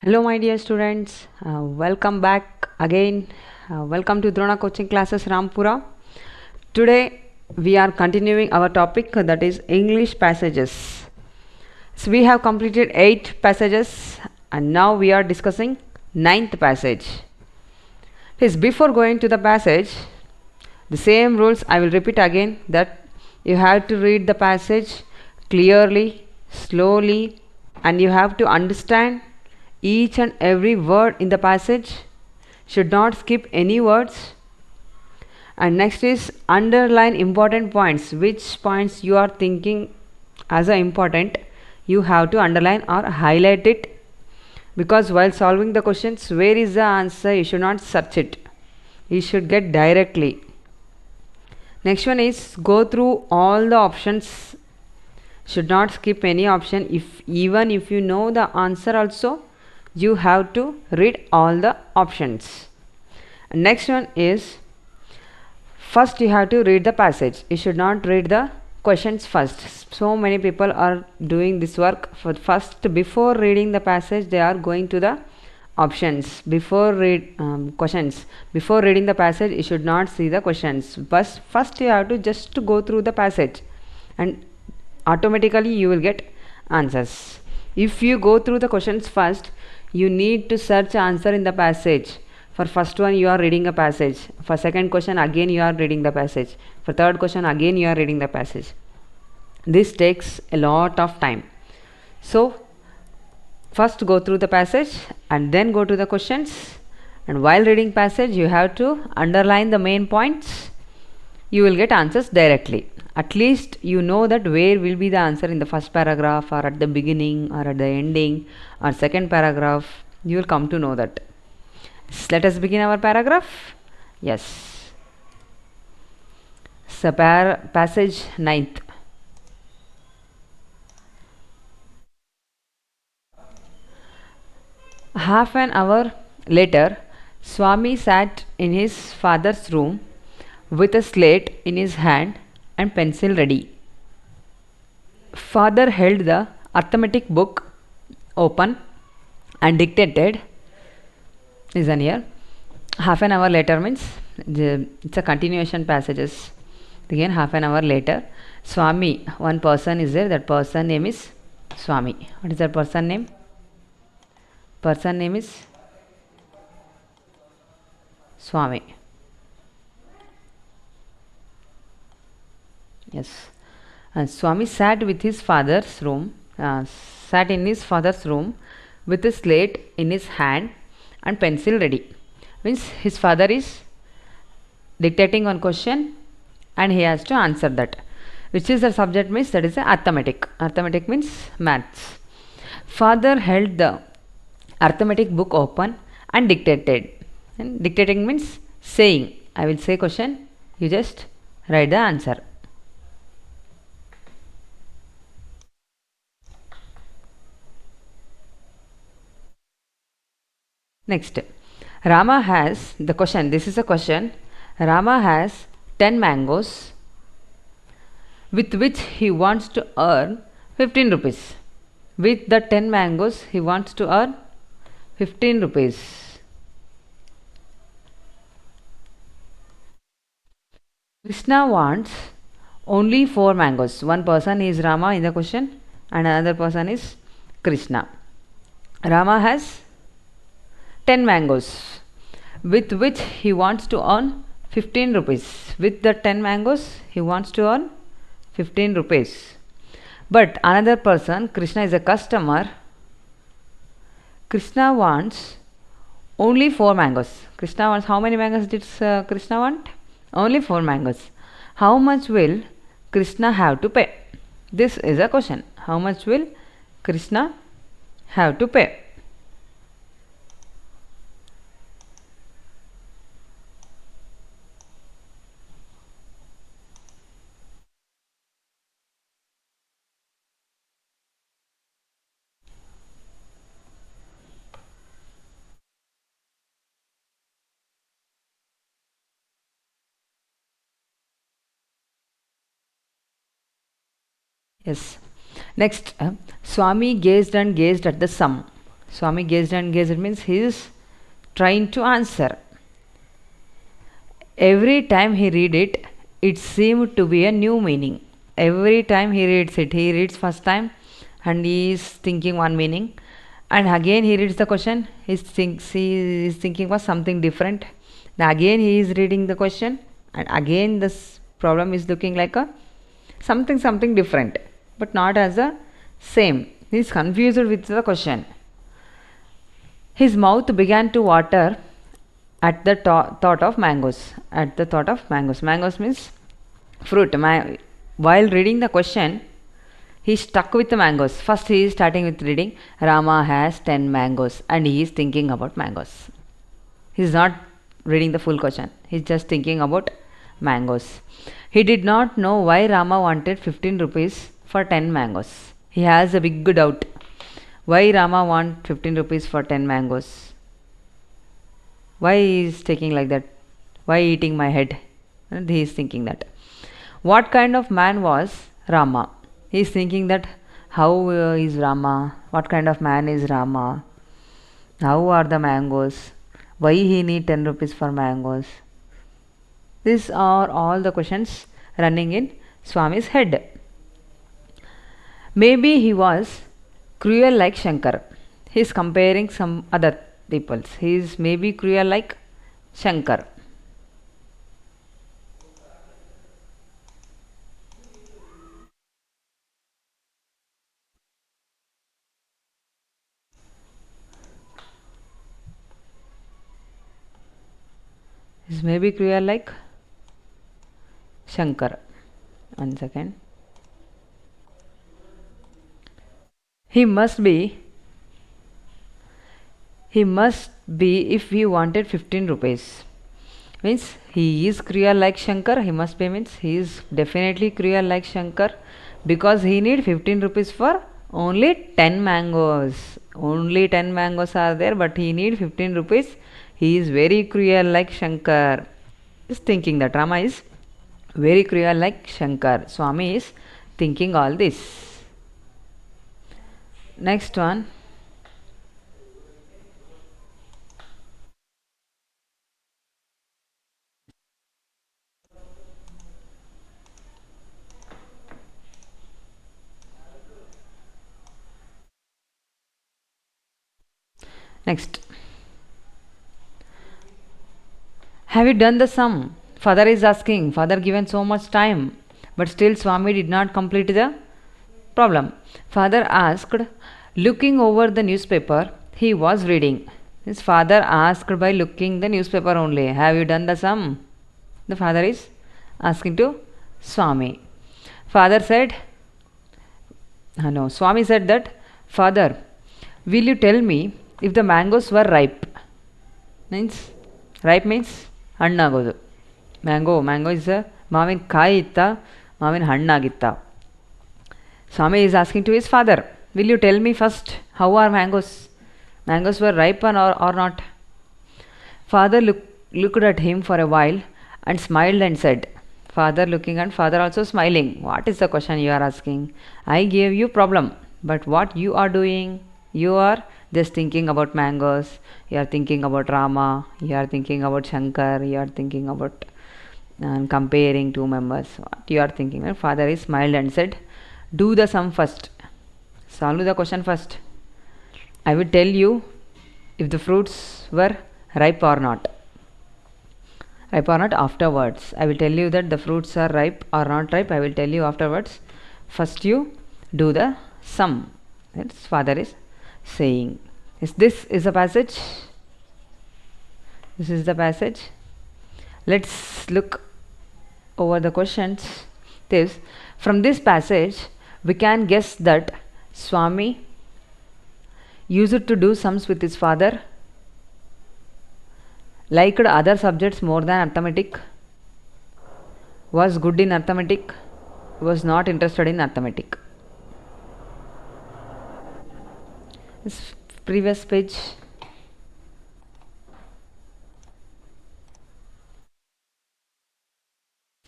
Hello, my dear students. Welcome back again. Welcome to Drona Coaching Classes Rampura. Today we are continuing our topic that is English passages. So we have completed 8 passages and now we are discussing ninth passage. Please, before going to the passage, the same rules I will repeat again, that you have to read the passage clearly, slowly, and you have to understand each and every word in the passage. Should not skip any words. And next is underline important points. Which points you are thinking as a important, you have to underline or highlight it, because while solving the questions, where is the answer, you should not search it, you should get directly. Next one is go through all the options, should not skip any option. Even if you know the answer also, you have to read all the options. Next one is, first you have to read the passage, you should not read the questions first. So many people are doing this work. For first, before reading the passage, they are going to the options before questions. Before reading the passage, you should not see the questions, but first you have to just to go through the passage and automatically you will get answers. If you go through the questions first, you need to search answer in the passage. For first one you are reading a passage, for second question again you are reading the passage, for third question again you are reading the passage. This takes a lot of time. So first go through the passage and then go to the questions, and while reading passage you have to underline the main points. You will get answers directly. At least you know that where will be the answer in the first paragraph, or at the beginning, or at the ending, or second paragraph. You will come to know that. Let us begin our paragraph. Yes. So passage 9th. Half an hour later, Swami sat in his father's room with a slate in his hand and pencil ready. Father held the arithmetic book open and dictated. Listen here. Half an hour later means it's a continuation passages. Again, half an hour later, Swami, one person is there. That person name is Swami. What is that person name? Person name is Swami. Yes. And Swami sat with his father's room, sat in his father's room with a slate in his hand and pencil ready. Means his father is dictating one question and he has to answer that. Which is the subject means that is a arithmetic. Arithmetic means maths. Father held the arithmetic book open and dictated. And dictating means saying. I will say question, you just write the answer. Next, Rama has the question. This is a question. Rama has 10 mangoes with which he wants to earn 15 rupees. With the 10 mangoes, he wants to earn 15 rupees. Krishna wants only 4 mangoes. One person is Rama in the question and another person is Krishna. Rama has 10 mangoes with which he wants to earn 15 rupees. With the 10 mangoes, he wants to earn 15 rupees. But another person, Krishna is a customer. Krishna wants only 4 mangoes. Krishna wants, how many mangoes did Krishna want? Only 4 mangoes. How much will Krishna have to pay? This is a question. How much will Krishna have to pay? Yes. Next, Swami gazed and gazed at the sum. Swami gazed and gazed means he is trying to answer. Every time he read it, it seemed to be a new meaning. Every time he reads it, he reads first time and he is thinking one meaning, and again he reads the question, he is thinking was something different. Then again he is reading the question, and again this problem is looking like a something different, but not as a same. He is confused with the question. His mouth began to water at the thought of mangoes. At the thought of mangoes. Mangoes means fruit. While reading the question, he stuck with the mangoes. First, he is starting with reading Rama has 10 mangoes, and he is thinking about mangoes. He is not reading the full question. He is just thinking about mangoes. He did not know why Rama wanted 15 rupees for 10 mangoes. He has a big doubt. Why Rama want 15 rupees for 10 mangoes? Why he is taking like that? Why eating my head? And he is thinking that. What kind of man was Rama? He is thinking that how is Rama? What kind of man is Rama? How are the mangoes? Why he need 10 rupees for mangoes? These are all the questions running in Swami's head. Maybe he was cruel like Shankar. He is comparing some other peoples. He is maybe cruel like Shankar. He is maybe cruel like Shankar. 1 second. He must be if he wanted 15 rupees. Means he is cruel like Shankar. He must be means he is definitely cruel like Shankar, because he need 15 rupees for only 10 mangoes. Only 10 mangoes are there, but he need 15 rupees. He is very cruel like Shankar. Is thinking that Rama is very cruel like Shankar. Swami is thinking all this. Next one. Next. Have you done the sum? Father is asking. Father given so much time, but still Swami did not complete the problem. Father asked, looking over the newspaper he was reading. His father asked by looking the newspaper only. Have you done the sum? The father is asking to Swami. Father said, no, Swami said that, Father, will you tell me if the mangoes were ripe? Means, ripe means ಹಣ್ಣಾಗೋದು. Mango is ಮಾವಿನ ಕಾಯಿ ಇತ್ತಾ, ಮಾವಿನ ಹಣ್ಣಾಗಿತ್ತಾ? Swami is asking to his father, will you tell me first how are mangoes? Mangoes were ripe or not? Father looked at him for a while and smiled and said, father looking and father also smiling, what is the question you are asking? I gave you problem, but what you are doing? You are just thinking about mangoes, you are thinking about Rama, you are thinking about Shankar, you are thinking about comparing two members. What you are thinking? And father is smiled and said, do the sum first. Solve the question first. I will tell you if the fruits were ripe or not. Ripe or not afterwards. I will tell you that the fruits are ripe or not ripe. I will tell you afterwards. First you do the sum. That's father is saying. This is a passage. This is the passage. Let's look over the questions. From this passage we can guess that Swami used to do sums with his father, liked other subjects more than arithmetic, was good in arithmetic, was not interested in arithmetic. This previous page.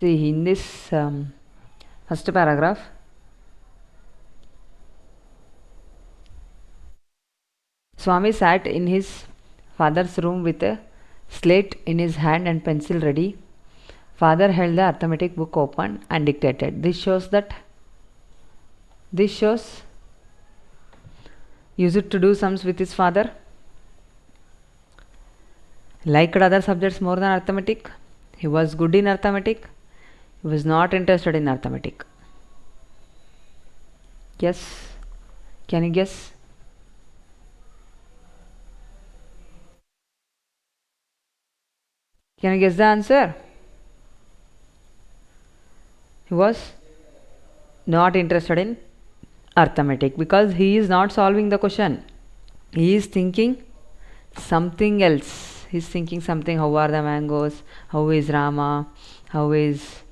See, in this first paragraph, Swami sat in his father's room with a slate in his hand and pencil ready. Father held the arithmetic book open and dictated. This shows used to do sums with his father. Liked other subjects more than arithmetic. He was good in arithmetic. He was not interested in arithmetic. Yes. Can you guess? Can you guess the answer? He was not interested in arithmetic because he is not solving the question. He is thinking something else. He is thinking something. How are the mangoes? How is Rama? How is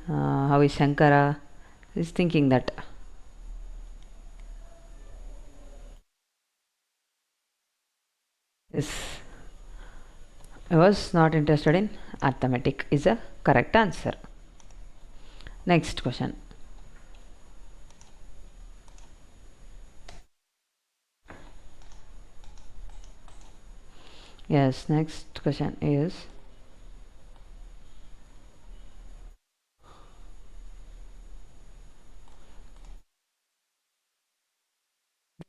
Shankara? He is thinking that. Yes. I was not interested in arithmetic is a correct answer. Next question. Yes, next question is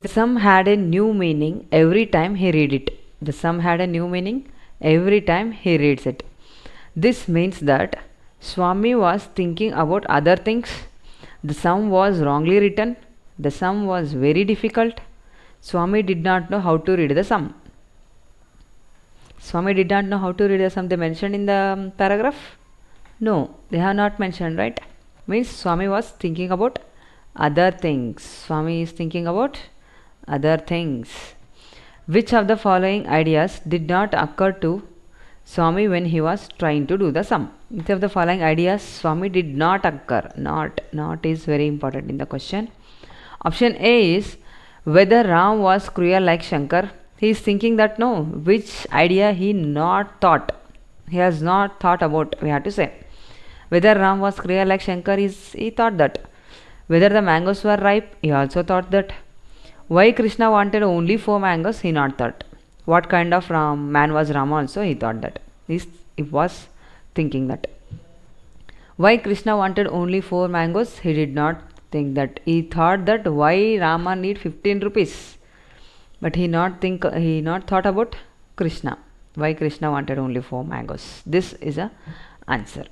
the sum had a new meaning every time he read it. The sum had a new meaning every time he reads it. This means that Swami was thinking about other things. The sum was wrongly written. The sum was very difficult. Swami did not know how to read the sum. Swami did not know how to read the sum. They mentioned in the paragraph? No, they have not mentioned, right? Means Swami was thinking about other things. Swami is thinking about other things. Which of the following ideas did not occur to Swami when he was trying to do the sum? Which of the following ideas Swami did not occur? Not is very important in the question. Option A is whether Ram was cruel like Shankar. He is thinking that no. Which idea he not thought? He has not thought about, we have to say. Whether Ram was cruel like Shankar, he thought that. Whether the mangoes were ripe, he also thought that. Why Krishna wanted only 4 mangoes, he not thought. What kind of man was Rama also, he thought that. He was thinking that. Why Krishna wanted only 4 mangoes, he did not think that. He thought that why Rama need 15 rupees. But he not thought about Krishna. Why Krishna wanted only 4 mangoes. This is a answer.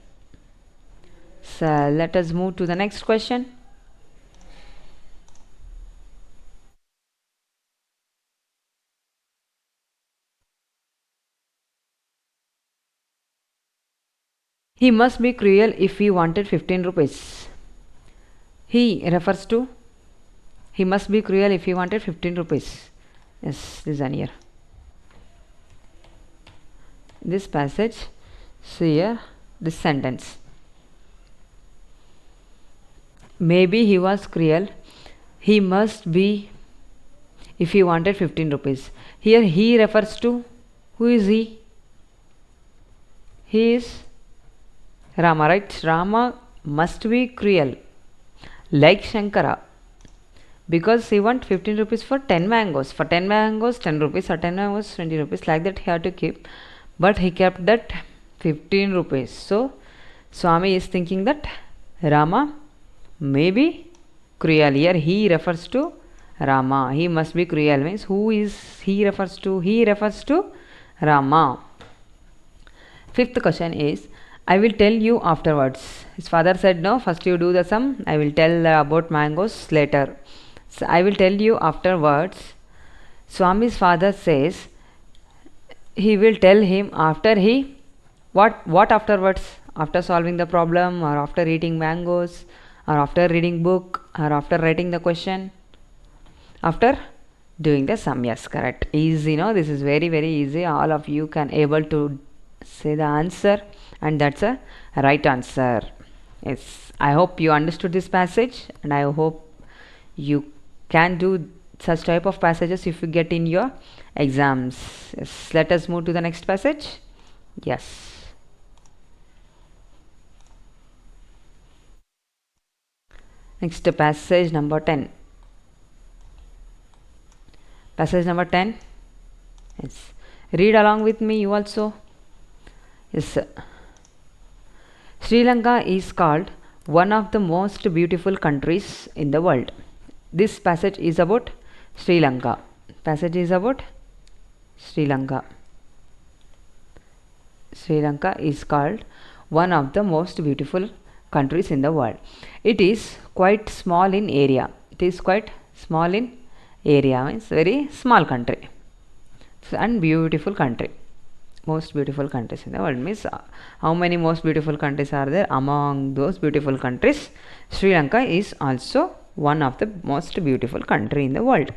So let us move to the next question. He must be cruel if he wanted 15 rupees. He refers to he must be cruel if he wanted 15 rupees. Yes, this is here. This passage, see here, this sentence. Maybe he was cruel. He must be if he wanted 15 rupees. Here he refers to, who is he? He is Rama, right? Rama must be cruel like Shankara because he want 15 rupees for 10 mangoes. For 10 mangoes 10 rupees, for 10 mangoes 20 rupees, like that he had to keep, but he kept that 15 rupees. So Swami is thinking that Rama may be cruel. Here he refers to Rama. He must be cruel means who is he refers to? He refers to Rama. Fifth question is, I will tell you afterwards. His father said, no, first you do the sum. I will tell about mangoes later. So I will tell you afterwards. Swami's father says he will tell him after he, what afterwards? After solving the problem, or after eating mangoes, or after reading book, or after writing the question? After doing the sum. Yes, correct. Easy, no? This is very, very easy. All of you can able to say the answer, and that's a right answer. Yes, I hope you understood this passage, and I hope you can do such type of passages if you get in your exams. Yes, let us move to the next passage. Yes. Next passage number 10. Passage number 10. Yes. Read along with me, you also. Yes. Sri Lanka is called one of the most beautiful countries in the world. This passage is about Sri Lanka. Passage is about Sri Lanka. Sri Lanka is called one of the most beautiful countries in the world. It is quite small in area. It is quite small in area, means very small country and beautiful country. Most beautiful countries in the world means how many most beautiful countries are there? Among those beautiful countries, Sri Lanka is also one of the most beautiful country in the world,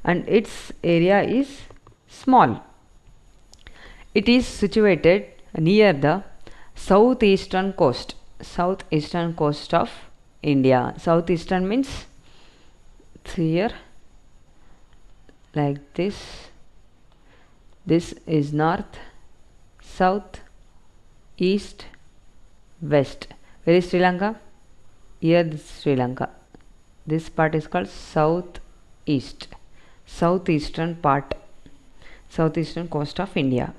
and its area is small. It is situated near the southeastern coast of India. Southeastern means here like this. This is north, south, east, west. Where is Sri Lanka? Here this is Sri Lanka. This part is called southeast, southeastern part, southeastern coast of India,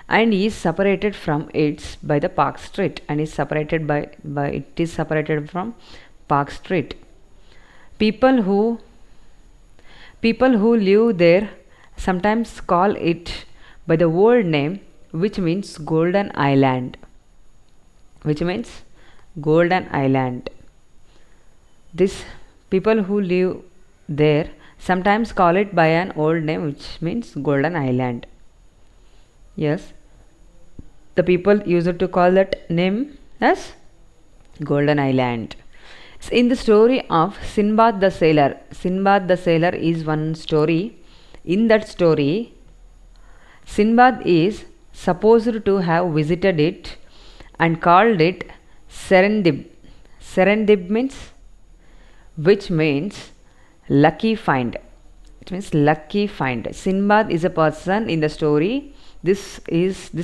and is separated from it by the Park Strait, and is separated by it is separated from Park Strait. People who live there sometimes call it by the old name, which means Golden Island. Which means Golden Island. This people who live there sometimes call it by an old name, which means Golden Island. Yes, the people used to call that name as Golden Island. In the story of Sinbad the Sailor, Sinbad the Sailor is one story. In that story, Sinbad is supposed to have visited it and called it Serendib. Serendib means, which means lucky find. It means lucky find. Sinbad is a person in the story. This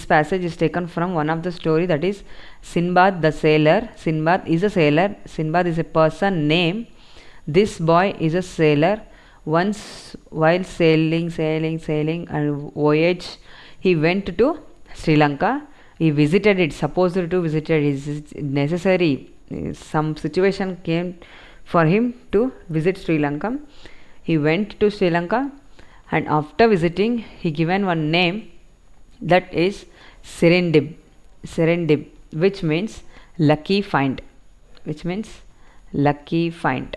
passage is taken from one of the story, that is Sinbad the Sailor. Sinbad is a sailor. Sinbad is a person name. This boy is a sailor. Once while sailing and voyage, he went to Sri Lanka. He visited it, supposed to visit it. Is necessary. Some situation came for him to visit Sri Lanka. He went to Sri Lanka, and after visiting, he given one name, that is Serendib. Serendib, which means lucky find. Which means lucky find.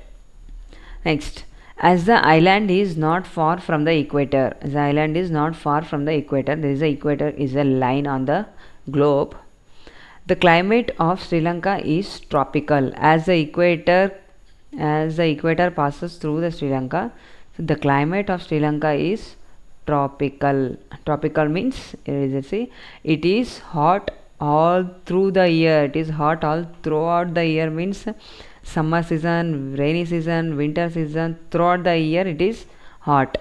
Next, as the island is not far from the equator, the island is not far from the equator, there is a equator is a line on the globe. The climate of Sri Lanka is tropical. As the equator passes through the Sri Lanka, so the climate of Sri Lanka is tropical. Tropical means it is hot all through the year. It is hot all throughout the year, means summer season, rainy season, winter season, throughout the year it is hot,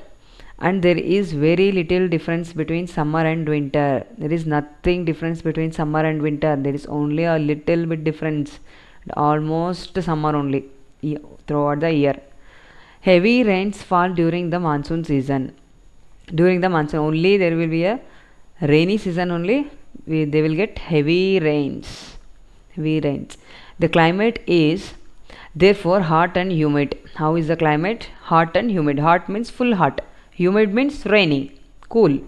and there is very little difference between summer and winter. There is nothing difference between summer and winter. There is only a little bit difference, almost summer only throughout the year. Heavy rains fall during the monsoon season. During the monsoon only there will be a rainy season only, they will get heavy rains. The climate is therefore hot and humid. How is the climate? Hot and humid. Hot means full hot. Humid means rainy. Cool.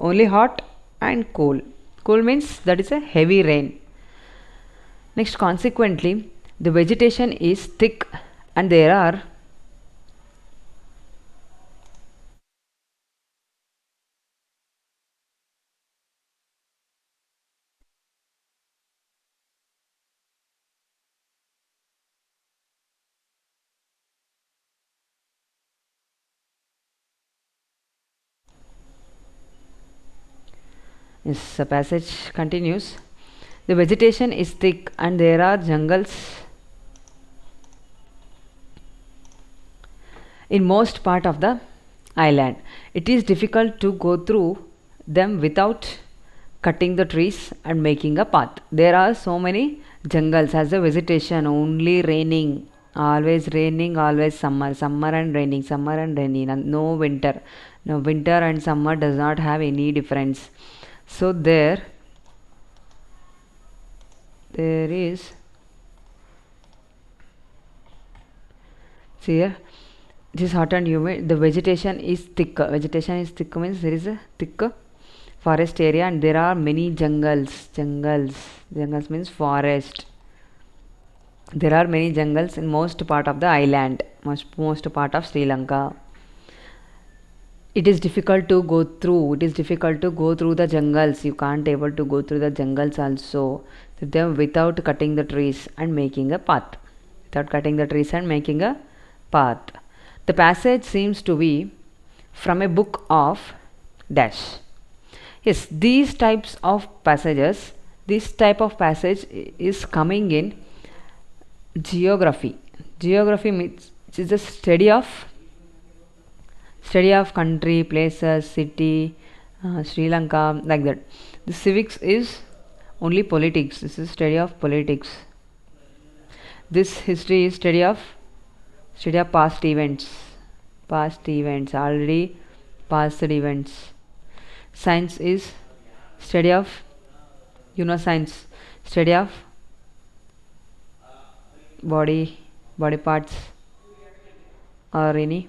Only hot and cool. Cool means that is a heavy rain. Next, consequently, the vegetation is thick and there are Yes, the passage continues. The vegetation is thick and there are jungles in most part of the island. It is difficult to go through them without cutting the trees and making a path. There are so many jungles as the vegetation, only raining Always raining, always summer, summer and raining, summer and raining, and no winter. No, winter and summer does not have any difference. So there is, see here, it is hot and humid. The vegetation is thick. Vegetation is thick means there is a thick forest area and there are many jungles. Jungles means forest. There are many jungles in most part of the island, most part of Sri Lanka. It is difficult to go through. It is difficult to go through the jungles. You can't able to go through the jungles also. Them without cutting the trees and making a path. Without cutting the trees and making a path. The passage seems to be from a book of dash. Yes, these types of passages. This type of passage is coming in geography. Geography means it is the study of country, places, city, Sri Lanka, like that. The civics is only politics. This is study of politics. This history is study of past events. Already past events. Science is study of science, study of body parts or any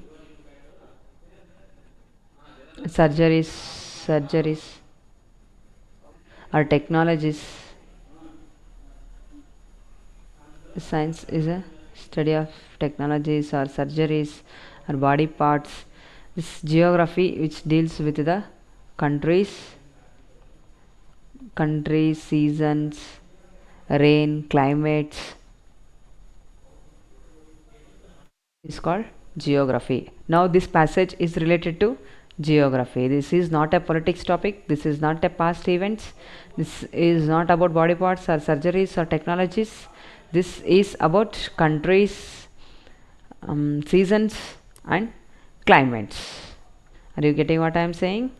surgeries or technologies. Science is a study of technologies or surgeries or body parts. This geography which deals with the countries, seasons, rain, climates, is called geography. Now this passage is related to geography. This is not a politics topic. This is not a past events. This is not about body parts or surgeries or technologies. This is about countries, seasons and climates. Are you getting what I am saying?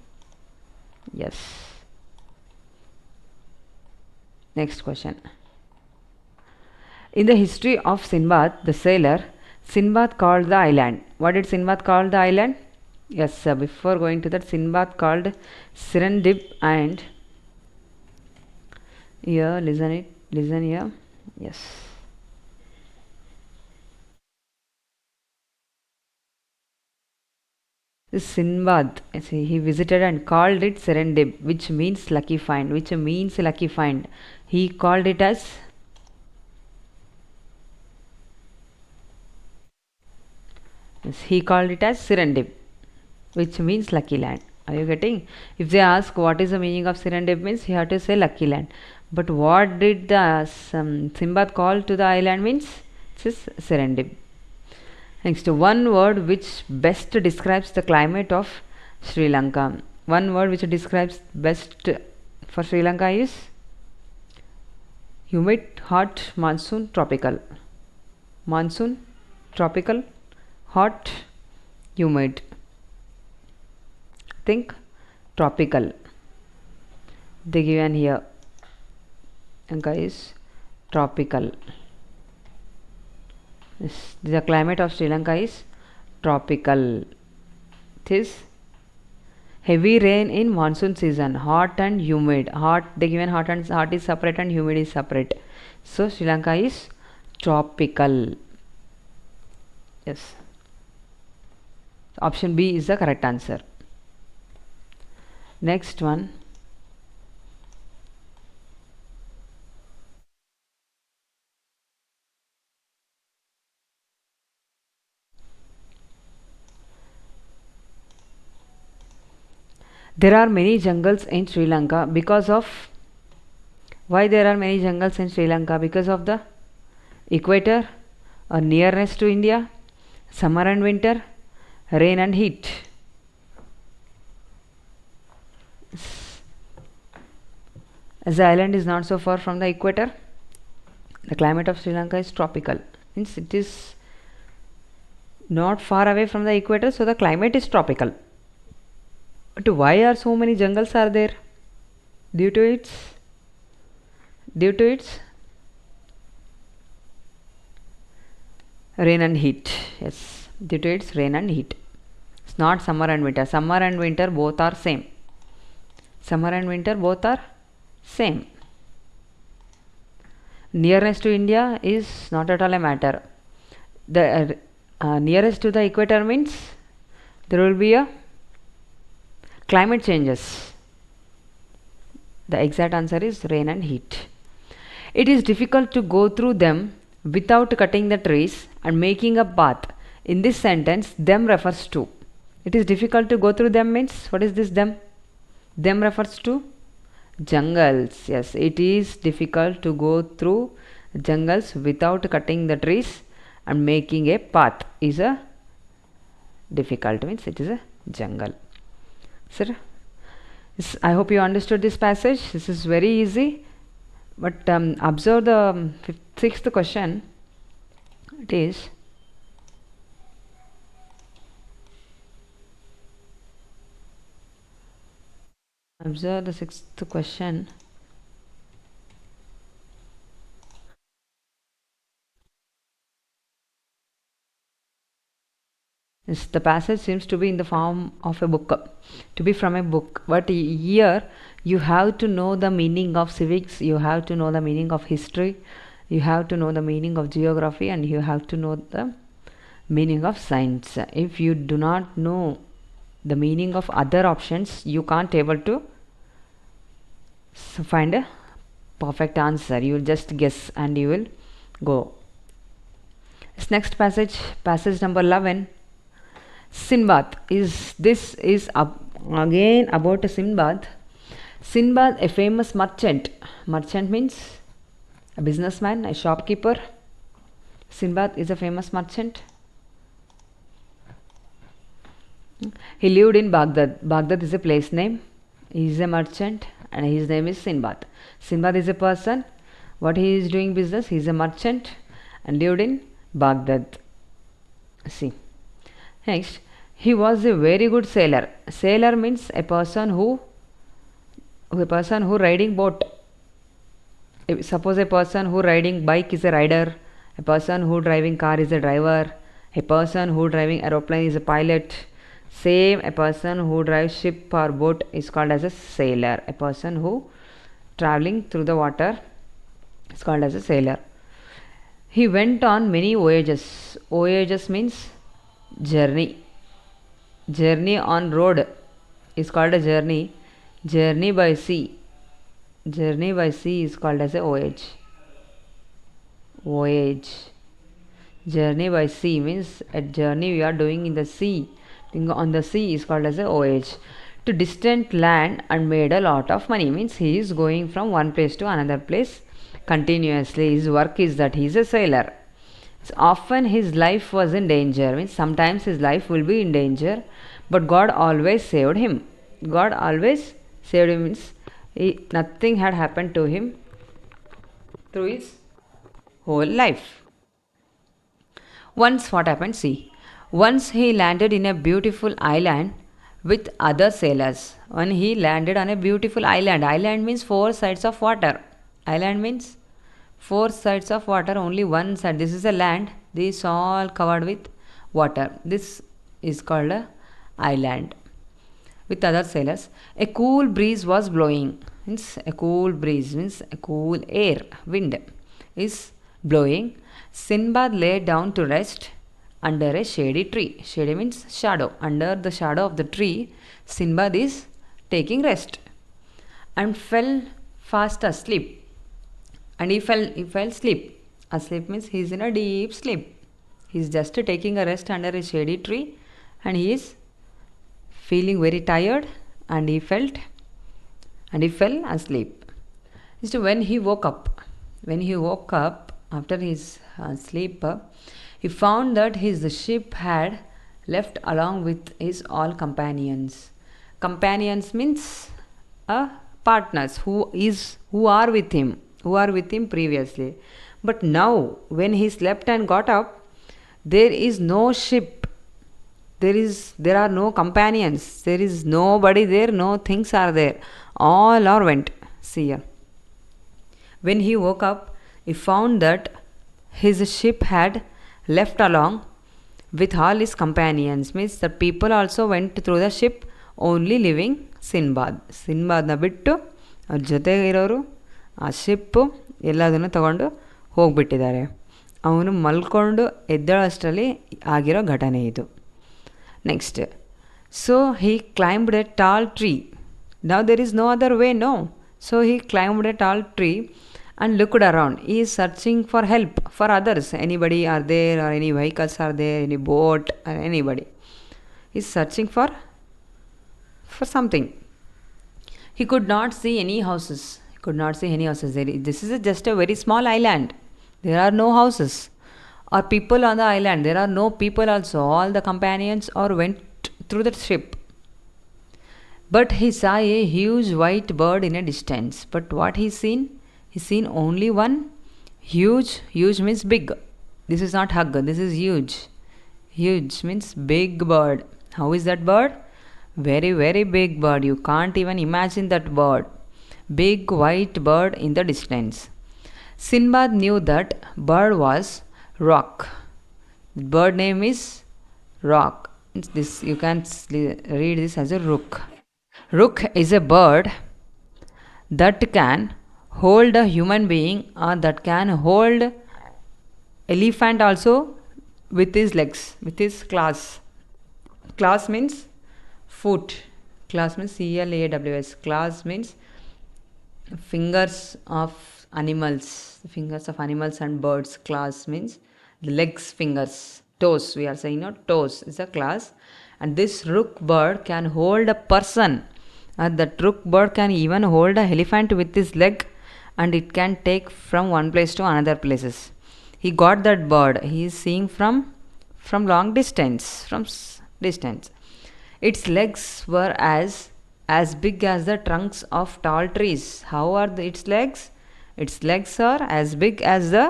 Yes. Next question. In the history of Sinbad the sailor, Sinbad called the island. What did Sinbad call the island? Yes, before going to that, Sinbad called Serendib, and here listen here. Yes. This Sinbad, he visited and called it Serendib, which means lucky find. He called it as Serendib, which means lucky land. Are you getting? If they ask what is the meaning of Serendib means, you have to say lucky land. But what did the Sinbad call to the island means? It is Serendib. Next, one word which best describes the climate of Sri Lanka. One word which describes best for Sri Lanka is humid, hot, monsoon, tropical. Monsoon, tropical, hot, humid. Think tropical. They given here. Lanka is tropical. Yes, the climate of Sri Lanka is tropical. It is heavy rain in monsoon season, hot and humid. Hot, they given hot is separate and humid is separate. So Sri Lanka is tropical. Yes. Option B is the correct answer. Next one. There are many jungles in Sri Lanka because of, why there are many jungles in Sri Lanka? Because of the equator, or nearness to India, summer and winter, rain and heat. As the island is not so far from the equator, the climate of Sri Lanka is tropical. Means it is not far away from the equator, so the climate is tropical. But why are so many jungles are there? Due to its Rain and heat. Yes, due to its rain and heat. It's not summer and winter. Summer and winter both are same. Summer and winter both are same. Nearness to India is not at all a matter. The nearest to the equator means there will be a climate changes. The exact answer is rain and heat. It is difficult to go through them without cutting the trees and making a path. In this sentence, them refers to. It is difficult to go through them means what is this them? Them refers to jungles. Yes, it is difficult to go through jungles without cutting the trees and making a path. Is a difficult means it is a jungle. Sir, I hope you understood this passage. This is very easy. But observe the sixth question. It is observe the sixth question. Yes, the passage seems to be in the form of a book, to be from a book. But here you have to know the meaning of civics, you have to know the meaning of history, you have to know the meaning of geography, and you have to know the meaning of science. If you do not know the meaning of other options, you can't able to find a perfect answer. You will just guess and you will go. This next passage, passage number 11. Sinbad is again about a Sinbad. Sinbad, a famous merchant. Merchant means a businessman, a shopkeeper. Sinbad is a famous merchant. He lived in Baghdad. Baghdad is a place name. He is a merchant and his name is Sinbad. Sinbad is a person. What he is doing business? He is a merchant and lived in Baghdad. See. Next, he was a very good sailor. Sailor means a person who riding boat. Suppose a person who riding bike is a rider. A person who driving car is a driver. A person who driving aeroplane is a pilot. Same, a person who drives ship or boat is called as a sailor. A person who traveling through the water is called as a sailor. He went on many voyages. Voyages means journey. Journey on road is called a journey. Journey by sea. Journey by sea is called as a voyage. Voyage. Journey by sea means a journey we are doing in the sea. On the sea is called as a voyage. To distant land and made a lot of money means he is going from one place to another place continuously. His work is that he is a sailor. So often his life was in danger, means sometimes his life will be in danger, but God always saved him. God always saved him means nothing had happened to him through his whole life. Once what happened? See, once he landed in a beautiful island with other sailors. When he landed on a beautiful island, island means four sides of water. Island means four sides of water, only one side. This is a land. This all covered with water. This is called a island. With other sailors, a cool breeze was blowing. Means a cool breeze means a cool air, wind is blowing. Sinbad lay down to rest under a shady tree. Shady means shadow. Under the shadow of the tree, Sinbad is taking rest and fell fast asleep. And he fell asleep. Asleep means he is in a deep sleep. He is just taking a rest under a shady tree and he is feeling very tired and he fell asleep. So when he woke up after his sleep, he found that his ship had left along with his all companions. Companions means partners who are with him previously. But now when he slept and got up, there is no ship, there are no companions, there is nobody there, no things are there, all are went. See here, when he woke up, he found that his ship had left along with all his companions. Means the people also went through the ship, only leaving Sinbad. ಸಿನ್ಬಾದ್ನ ಬಿಟ್ಟು ಅವ್ರ ಜೊತೆಗೆ ಇರೋರು ಆ ship ಎಲ್ಲದನ್ನು ತಗೊಂಡು ಹೋಗಿಬಿಟ್ಟಿದ್ದಾರೆ. ಅವನು ಮಲ್ಕೊಂಡು ಎದ್ದೇಳೋಷ್ಟರಲ್ಲಿ ಆಗಿರೋ ಘಟನೆ ಇದು. Next, so he climbed a tall tree. Now there is no other way, no. So he climbed a tall tree and looked around. He is searching for help for others. Anybody are there, or any vehicles are there, any boat, or anybody. He is searching for something. He could not see any houses. He could not see any houses. This is just a very small island. There are no houses or people on the island. There are no people also. All the companions or went through the ship. But he saw a huge white bird in a distance. But what he seen? He seen only one huge. Huge means big. This is not hug. This is huge. Huge means big bird. How is that bird? Very, very big bird. You can't even imagine that bird. Big white bird in the distance. Sinbad knew that bird was Roc. The bird name is Roc. This you can read this as a rook. Rook is a bird that can hold a human being, or that can hold elephant also with his legs, with his claws. Claws means foot. Claws means CLAWS. Claws means fingers of animals. Fingers of animals and birds. Claws means the legs, fingers. Toes, we are saying, no, toes is a claws. And this rook bird can hold a person. That rook bird can even hold a elephant with his leg, and it can take from one place to another places. He got that bird. He is seeing from long distance, distance. Its legs were as big as the trunks of tall trees. How are its legs? Its legs are as big as the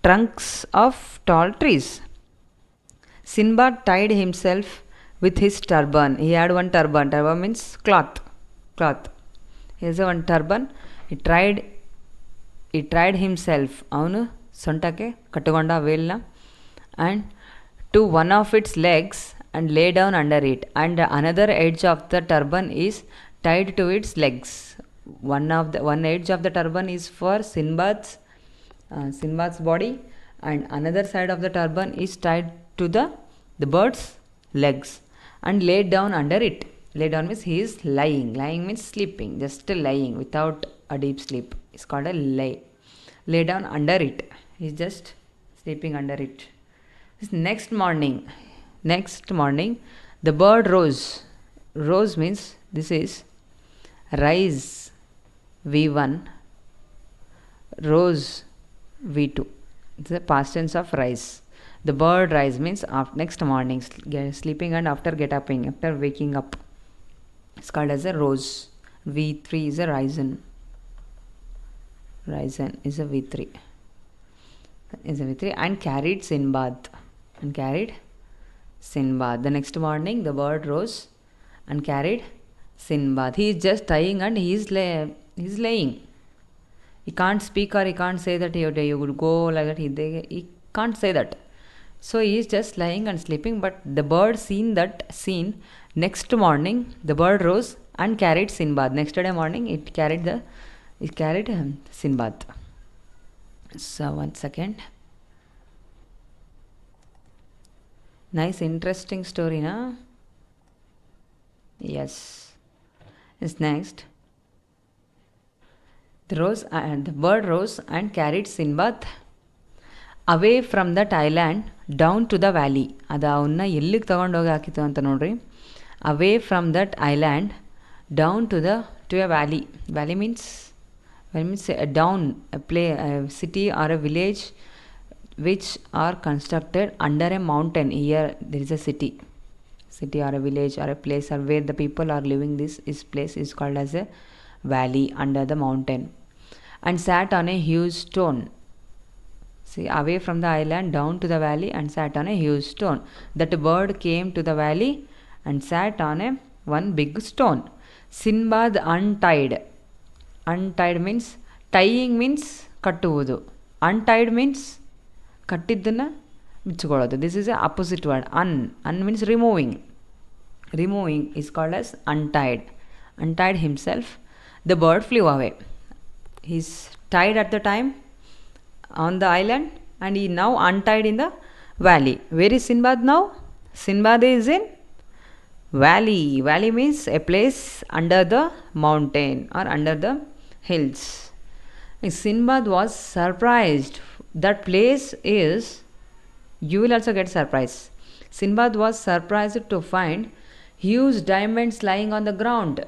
trunks of tall trees. Sinbad tied himself with his turban. He had one turban. Turban means cloth. He has one turban. He tried himself, avanu sontake kattukonda velna, and to one of its legs and lay down under it, and another edge of the turban is tied to its legs. One edge of the turban is for Sinbad's body, and another side of the turban is tied to the bird's legs and laid down under it. Lay down means he is lying. Lying means sleeping, just lying without a deep sleep. It's called a lay. Lay down under it. He's just sleeping under it. Next morning, the bird rose. Rose means this is rise V1, rose V2. It's the past tense of rise. The bird rise means next morning, sleeping and after after waking up. It's called as a rose. V3 is a risen. Risen is a V3. And carried Sinbad. The next morning, the bird rose and carried Sinbad. He is just dying and he is laying. He can't speak, or he can't say that you would go like that. He can't say that. So he is just lying and sleeping. But the bird seen that scene. Next morning, the bird rose and carried Sinbad. Next day morning, it carried Sinbad. So 1 second. Nice, interesting story, na? Yes. It's next. The bird rose and carried Sinbad away from that island down to the valley. ಅದು ಅವನ್ನ ಎಲ್ಲಿಗೆ ತಗೊಂಡೋಗಿ ಹಾಕಿತ್ತು ಅಂತ ನೋಡ್ರಿ. Away from that island down to a valley. Valley means a down, a city or a village which are constructed under a mountain. Here there is a city or a village or a place or where the people are living. This place is called as a valley under the mountain, and sat on a huge stone. See, away from the island down to the valley and sat on a huge stone. That bird came to the valley and sat on one big stone. Sinbad untied. Untied means, tying means kattuvudu. Untied means ಕಟ್ಟಿದ್ದನ್ನು ಬಿಚ್ಕೊಳ್ಳೋದು. This is a opposite word. Un means removing. Removing is called as untied. Untied himself. The bird flew away. He's tied at the time on the island and he now untied in the valley. Where is Sinbad now? Sinbad is in valley. Valley means a place under the mountain or under the hills. Sinbad was surprised. That place is, you will also get surprised. Sinbad was surprised to find huge diamonds lying on the ground.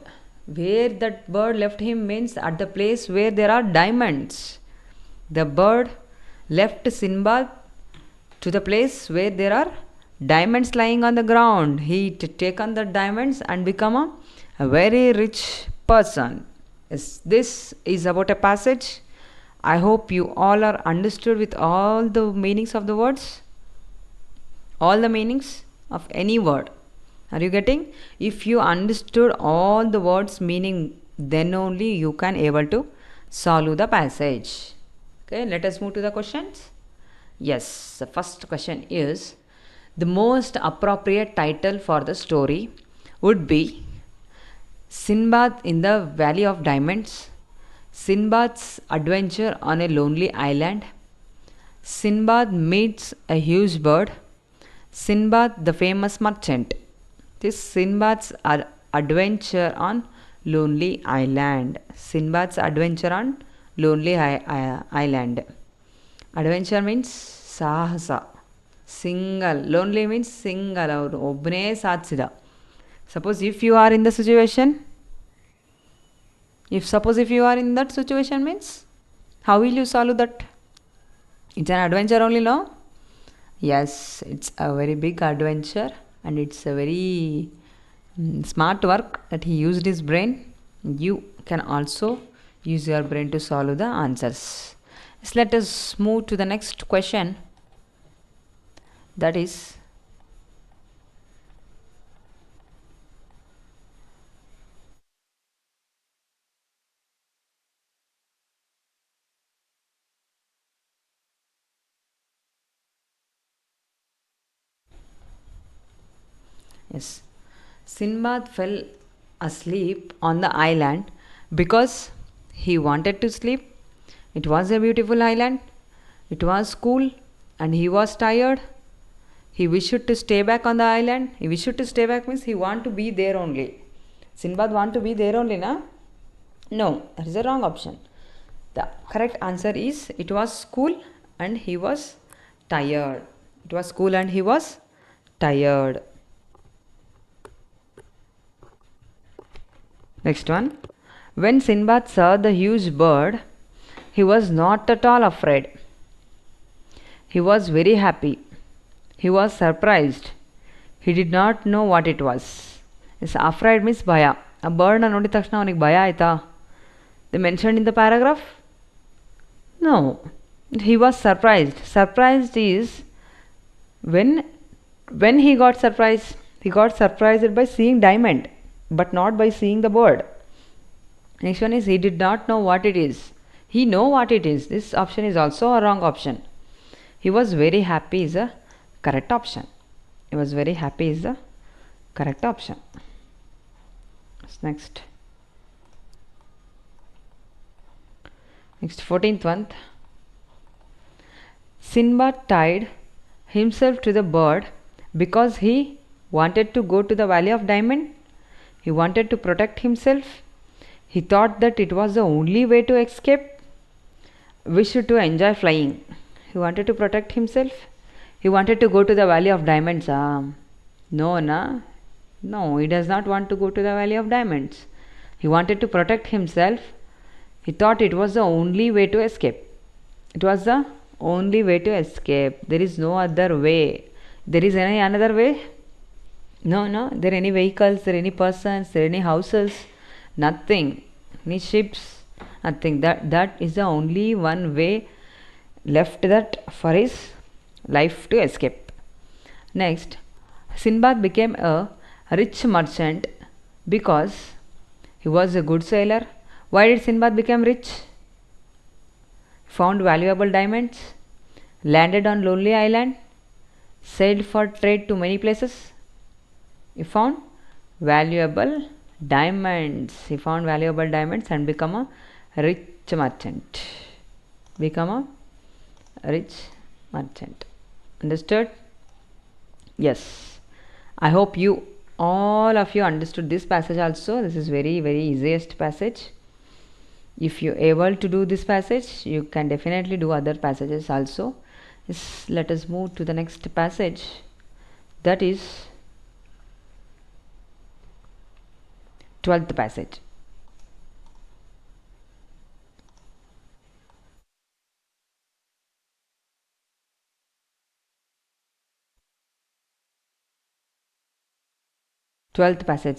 Where that bird left him means at the place where there are diamonds. The bird left Sinbad to the place where there are diamonds lying on the ground. He taken the diamonds and become a very rich person. Yes, this is about a passage. I hope you all are understood with all the meanings of the words. All the meanings of any word. Are you getting? If you understood all the words meaning, then only you can able to solve the passage. Okay, let us move to the questions. Yes, the first question is, the most appropriate title for the story would be Sinbad in the Valley of Diamonds, Sinbad's adventure on a lonely island, Sinbad meets a huge bird, Sinbad the famous merchant. This Sinbad's adventure on lonely island. Sinbad's adventure on lonely island. Adventure means sahasa. Single. Lonely means single. Obne ಸಾಧಿಸಿದ. Suppose if you are in the situation, if you are in that situation means, how will you solve that? It's an adventure only, no? Yes, it's a very big adventure and it's a very smart work that he used his brain. You can also use your brain to solve the answers. So let us move to the next question. That is, yes, Sinbad fell asleep on the island because he wanted to sleep. It was a beautiful island. It was cool and he was tired. He wished to stay back on the island. He wished to stay back means he want to be there only. Sinbad want to be there only, na? No, that is a wrong option. The correct answer is, it was cool and he was tired. It was cool and he was tired. Next one. When Sinbad saw the huge bird, he was not at all afraid. He was very happy. He was surprised. He did not know what it was. Yes, afraid means bhaya. A bird na nodida takshana avanige bhaya aita. They mentioned in the paragraph? No. He was surprised. Surprised is when he got surprised. He got surprised by seeing diamond, but not by seeing the bird. Next one is, he did not know what it is. He know what it is. This option is also a wrong option. He was very happy is a correct option. He was very happy is the correct option. Next 14th one. Sinbad tied himself to the bird because he wanted to go to the Valley of Diamond. He wanted to protect himself. He thought that it was the only way to escape. Wished to enjoy flying. He wanted to protect himself. He wanted to go to the Valley of Diamonds. No, na? No, he does not want to go to the Valley of Diamonds. He wanted to protect himself. He thought it was the only way to escape. It was the only way to escape. There is no other way. There is any another way? No. There are any vehicles, there are any persons, there are any houses? Nothing. Any ships? Nothing. That is the only one way left that for his life to escape. Next, Sinbad became a rich merchant because he was a good sailor. Why did Sinbad become rich? Found valuable diamonds, landed on lonely island, sailed for trade to many places. He found valuable diamonds. He found valuable diamonds and become a rich merchant. Become a rich merchant. Understood? Yes. I hope all of you understood this passage also. This is very easiest passage. If you able to do this passage, you can definitely do other passages also. Yes, let us move to the next passage. That is 12th passage.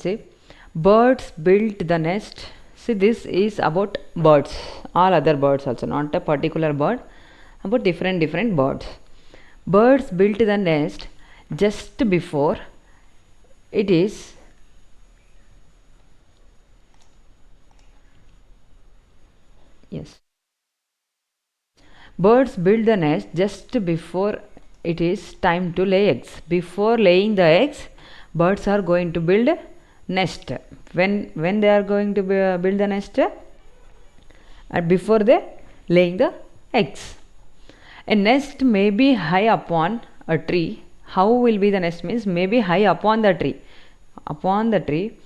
See, birds built the nest. See, this is about birds, all other birds also, not a particular bird, about different birds. Birds built the nest just before it is birds build the nest just before it is time to lay eggs. Before laying the eggs, birds are going to build a nest. When they are going to build the nest? Before they laying the eggs. A nest may be high upon a tree. How will be the nest means? May be high upon the tree. Upon the tree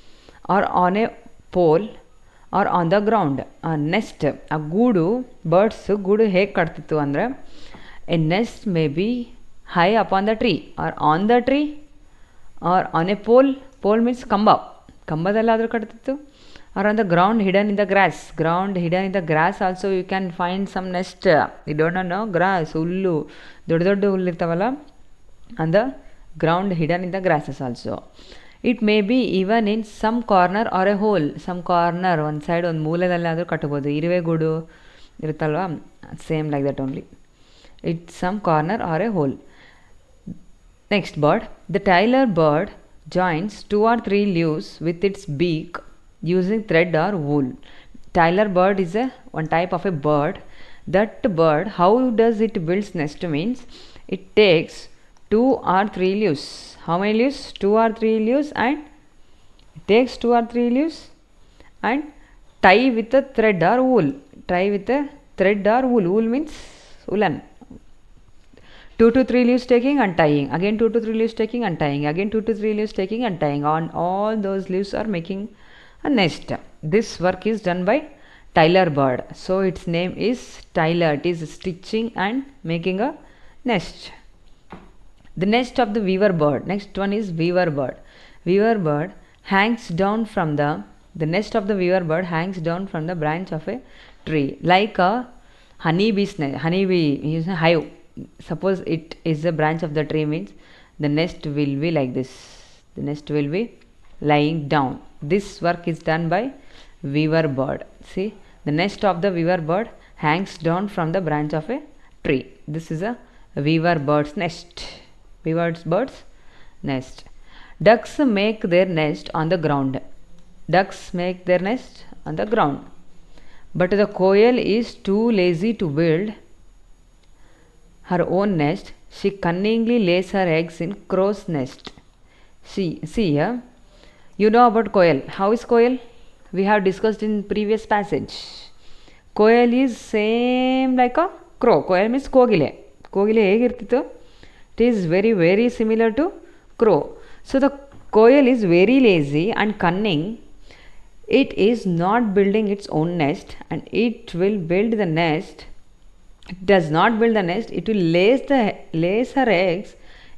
or on a pole or on the ground. A nest, a goodu, birds goodu ಹೇಗೆ ಕಟ್ತಿತ್ತು ಅಂದರೆ a nest may be high upon the tree or on the tree or on a pole. Pole means ಕಂಬದಲ್ಲಾದರೂ ಕಟ್ತಿತ್ತು, or on the ground hidden in the grass. Ground hidden in the grass also you can find some nest. You don't know grass, ಹುಲ್ಲು, ದೊಡ್ಡ ಹುಲ್ಲು ಇರ್ತಾವಲ್ಲ, on the ground hidden in the grasses also. It may be even in some corner or a hole. Some corner, one side, ಒಂದು ಮೂಲೆಯಲ್ಲಾದರೂ ಕಟ್ಟಬಹುದು. ಇರುವೆ ಗೂಡು ಇರುತ್ತಲ್ವಾ, same like that only. It's some corner or a hole. Next bird. The Tyler bird joins 2 or 3 leaves with its beak using thread or wool. Tyler bird is one type of a bird. That bird, how does it build nest means it takes 2 or 3 leaves. How many leaves? 2 or 3 leaves, and it takes 2 or 3 leaves and tie with a thread or wool. Tie with a thread or wool. Wool means woolen. 2 to 3 leaves taking and tying. Again 2 to 3 leaves taking and tying. Again 2 to 3 leaves taking and tying. On all those leaves are making a nest. This work is done by Tyler bird. So its name is Tyler. It is stitching and making a nest. The nest of the weaver bird. Next one is weaver bird. Weaver bird hangs down from the nest of the weaver bird hangs down from the branch of a tree like a honeybee's nest. Honeybee is a hive. Suppose it is a branch of the tree means the nest will be like this. The nest will be lying down. This work is done by weaver bird. See, the nest of the weaver bird hangs down from the branch of a tree. This is a weaver bird's nest. Weaver bird's nest. Ducks make their nest on the ground. Ducks make their nest on the ground. But the quail is too lazy to build her own nest. She cunningly lays her eggs in crow's nest. See here, you know about quail. How is quail? We have discussed in previous passage. Quail is same like a crow. Quail means kogile. Kogile ಹೇಗಿರ್ತಿತ್ತು? It is very similar to crow. So the quail is very lazy and cunning. It is not building its own nest, and it will build the nest. It does not build the nest. It will lays her eggs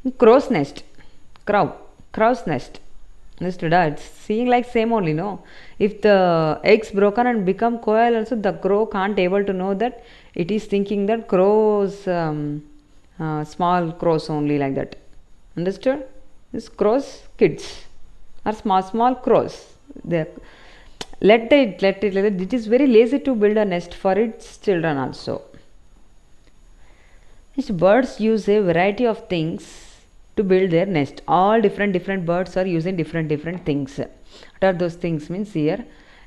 in crow's nest. Crow's nest. Understood? It's seeing like same only, no? If the eggs broken and become quail also, the crow can't able to know that. It is thinking that crows, small crows only, like that. Understood? This crows kids are small crows. Let it. It is very lazy to build a nest for its children also. Birds use a variety of things to build their nest. All different birds are using different things. What are those things means here?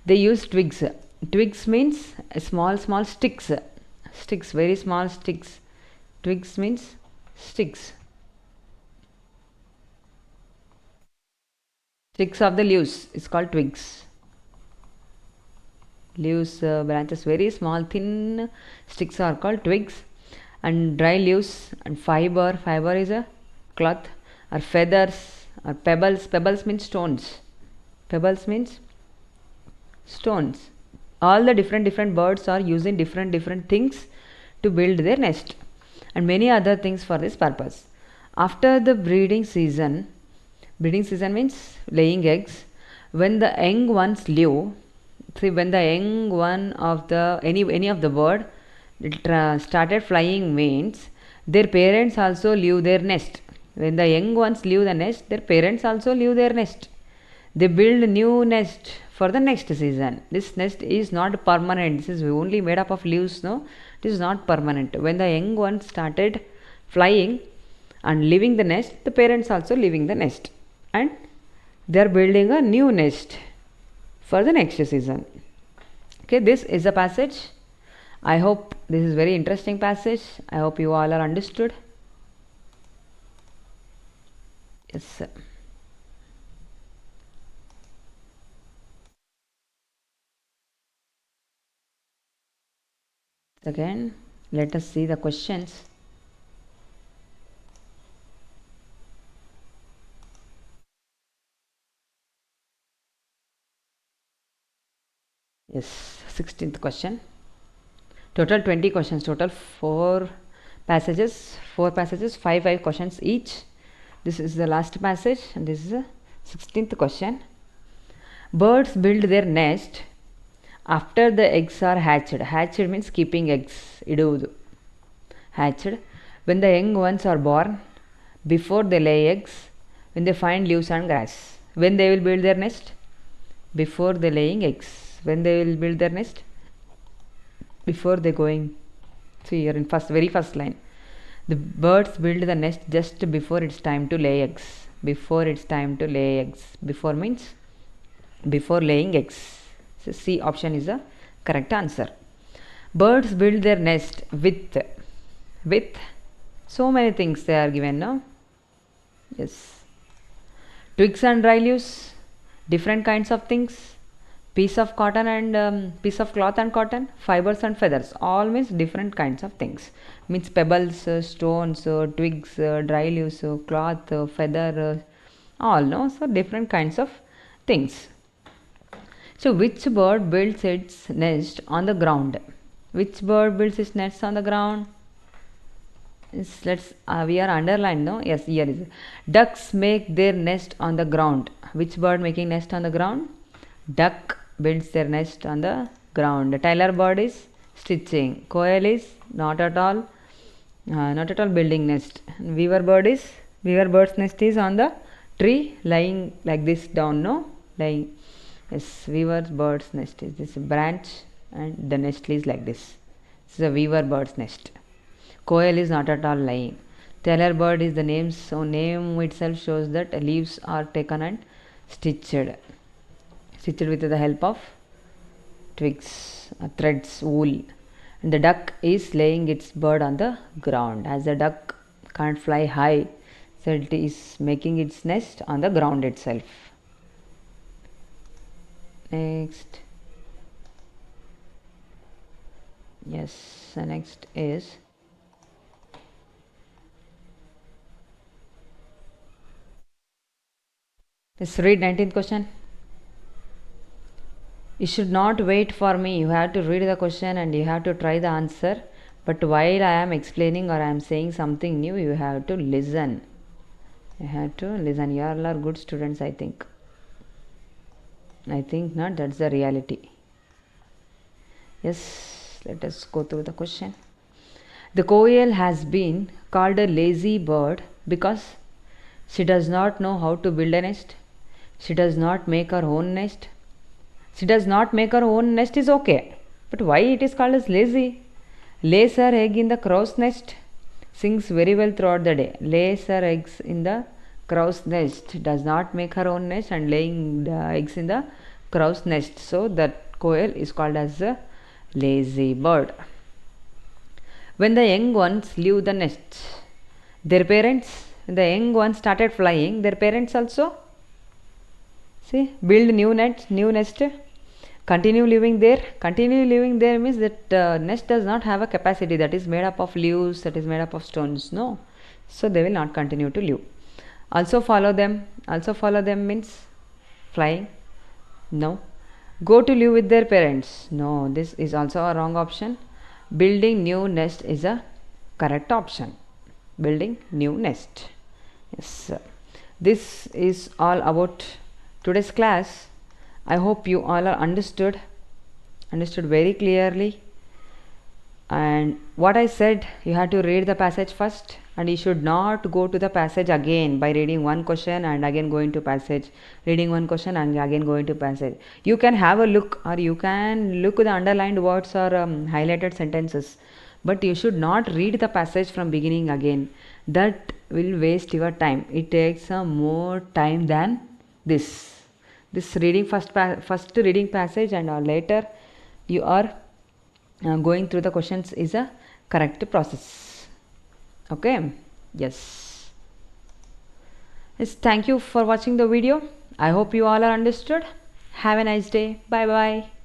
They use twigs. Twigs means small sticks. Very small sticks. Twigs means sticks. Sticks of the leaves is called twigs. Leaves, branches, very small thin sticks are called twigs. And dry leaves and fiber is a cloth, or feathers, or pebbles means stones. Pebbles means stones. All the different birds are using different things to build their nest, and many other things for this purpose. After the breeding season means laying eggs. When the young ones leave, see, when the young one of the any of the bird started flying, means their parents also leave their nest. When the young ones leave the nest, their parents also leave their nest. They build new nest for the next season. This nest is not permanent. This is only made up of leaves. No, this is not permanent. When the young ones started flying and leaving the nest, the parents also leaving the nest, and they are building a new nest for the next season. Okay, this is a passage. I hope this is very interesting passage. I hope you all are understood. Yes, sir. Again, let us see the questions. Yes, 16th question. Total 20 questions. Total 4 passages, 5 questions each. This is the last passage, and this is the 16th question. Birds build their nest after the eggs are hatched. Hatched means keeping eggs. Iduvudu. Hatched. When the young ones are born, before they lay eggs, when they find leaves and grass. When they will build their nest? Before they laying eggs. When they will build their nest? Before they going. See here in very first line. The birds build the nest just before it's time to lay eggs. Before it's time to lay eggs. Before means before laying eggs. So C option is the correct answer. Birds build their nest with so many things they are given, no? Yes. Twigs and dry leaves, different kinds of things, piece of cotton and piece of cloth and cotton, fibers and feathers, all means different kinds of things. Means pebbles, stones, twigs, dry leaves, cloth, feather, all, no? So different kinds of things. So which bird builds its nest on the ground? Which bird builds its nest on the ground? Let's we are underlined, no? Yes, here is ducks make their nest on the ground. Which bird making nest on the ground? Duck builds their nest on the ground. The Tyler bird is stitching. Quail is not at all building nest. Weaver bird's nest is on the tree, lying like this down, no? Lying. Yes, weaver bird's nest is this branch, and the nest is like this. This is a weaver bird's nest. Quail is not at all lying. Tailor bird is the name, so name itself shows that leaves are taken and stitched with the help of twigs, threads, wool. And the duck is laying its bird on the ground. As the duck can't fly high, so it is making its nest on the ground itself. Next. Yes, the next is let's read 19th question. You should not wait for me. You have to read the question and you have to try the answer. But while I am explaining or I am saying something new, you have to listen. You have to listen. You all are good students, I think. I think not. That's the reality. Yes, let us go through the question. The quail has been called a lazy bird because she does not know how to build a nest. She does not make her own nest. She does not make her own nest is okay. But why it is called as lazy? Lays her egg in the crow's nest. Sings very well throughout the day. Lays her eggs in the crow's nest. Does not make her own nest and laying the eggs in the crow's nest. So that quail is called as a lazy bird. When the young ones leave the nest, their parents, when the young ones started flying, their parents also See, build new nest, continue living there. Continue living there means that nest does not have a capacity, that is made up of leaves, that is made up of stones. No, so they will not continue to live. Also follow them. Also follow them means flying. No. Go to live with their parents. No, this is also a wrong option. Building new nest is a correct option. Building new nest. Yes, sir. This is all about today's class. I hope you all are understood very clearly. And what I said, you have to read the passage first, and you should not go to the passage again by reading one question and again going to passage, reading one question and again going to passage. You can have a look, or you can look the underlined words or highlighted sentences, but you should not read the passage from beginning again. That will waste your time. It takes more time than this reading first reading passage and later you are going through the questions is a correct process. Okay, yes, thank you for watching the video. I hope you all are understood. Have a nice day. Bye bye.